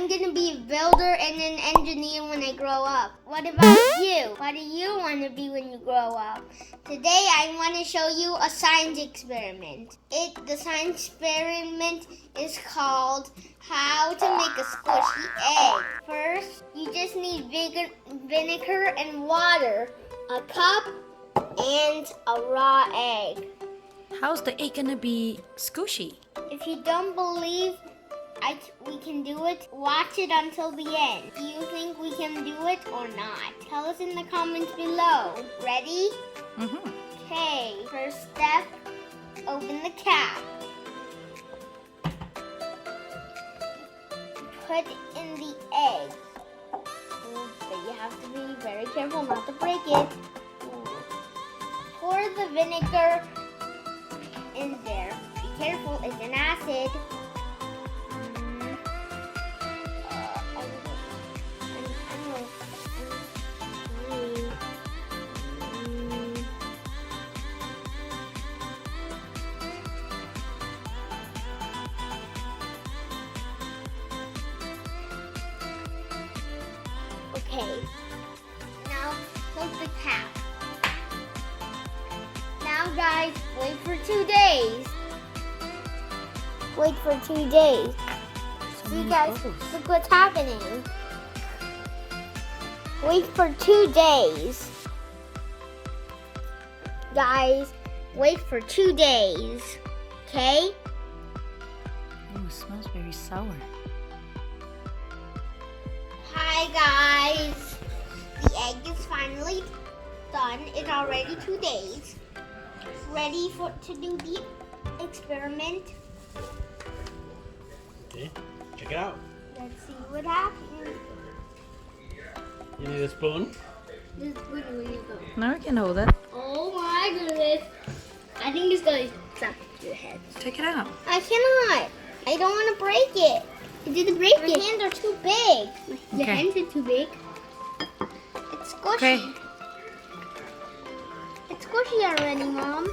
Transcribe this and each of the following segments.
I'm gonna be a builder and an engineer when I grow up. What about you? What do you want to be when you grow up? Today I want to show you a science experiment. The science experiment is called how to make a squishy egg. First, you just need vinegar and water, a cup, and a raw egg. How's the egg gonna be squishy? If you don't believe we can do it, watch it until the end. Do you think we can do it or not? Tell us in the comments below. Ready? Mm-hmm. Okay, first step, open the cap. Put in the egg. But you have to be very careful not to break it. Pour the vinegar in there. Be careful, it's an acid. Okay, now close the cap. Now guys, wait for 2 days. Wait for 2 days. See guys, look what's happening. Wait for 2 days. Guys, wait for 2 days. Okay? Oh, it smells very sour. Hi guys. The egg is finally done. It's already 2 days. Ready to do the experiment. Okay, check it out. Let's see what happens. You need a spoon? This spoon will you go? Now we can hold it. Oh my goodness. I think it's going to slap your head. Take it out. I cannot. I don't want to break it. I didn't break it. My hands are too big. Your Okay. hands are too big. It's squishy. Okay. It's squishy already, Mom.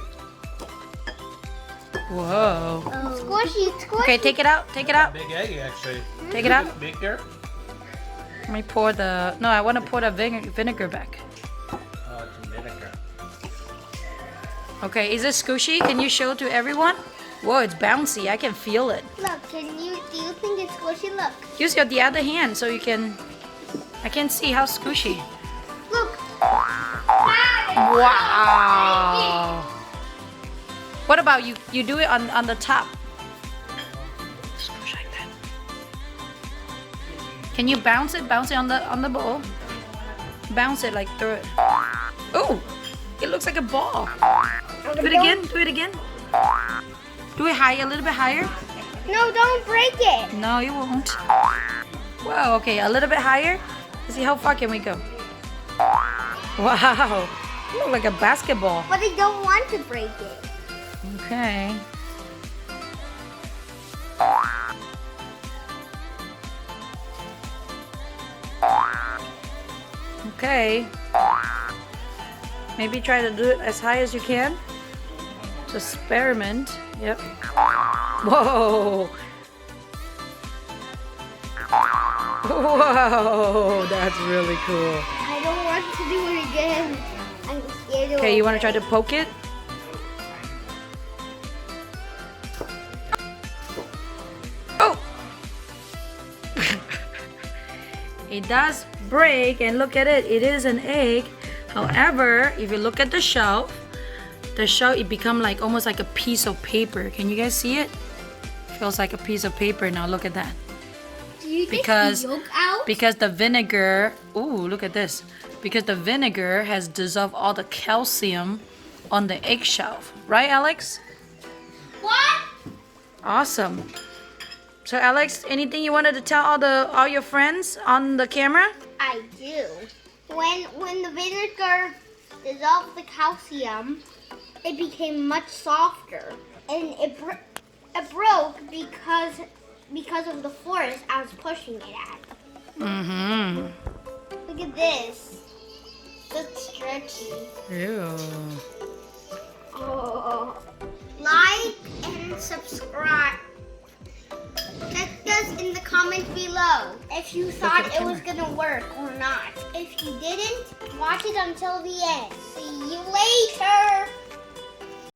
Whoa. Oh. Squishy, it's squishy. Okay, take it out. Take it out. Big egg, actually. Take it out. Bigger? Let me pour the... No, I want to pour the vinegar back. Oh, it's vinegar. Okay, is it squishy? Can you show to everyone? Whoa, it's bouncy. I can feel it. Look, do you think it's squishy? Look. Use the other hand so you can... I can see how squishy. Look. Wow. What about you? You do it on the top. Squish like that. Can you bounce it? Bounce it on the bowl. Bounce it like through it. Oh, it looks like a ball. Do it again. Do it again. Do it higher, a little bit higher. No, don't break it. No, you won't. Whoa. Okay, a little bit higher. Let's see how far can we go. Wow. You look like a basketball. But I don't want to break it. Okay. Okay. Maybe try to do it as high as you can. Just experiment. Yep. Whoa. Whoa, that's really cool. I don't want to do it again. I'm scared. Okay, you want to try to poke it? Oh! It does break, and look at it. It is an egg. However, if you look at the shell, it become like almost like a piece of paper. Can you guys see it? Feels like a piece of paper. Now look at that. Do you take Because the yolk out? because the vinegar, ooh, look at this. Because the vinegar has dissolved all the calcium on the eggshell. Right, Alex? What? Awesome. So Alex, anything you wanted to tell all your friends on the camera? I do. When the vinegar dissolved the calcium, it became much softer, and it broke because of the force I was pushing it at. Mm-hmm. Look at this. It's stretchy. Ew. Oh. Like and subscribe. Let us in the comments. comment below if you thought at the it was gonna work or not. If you didn't, watch it until the end. See you later.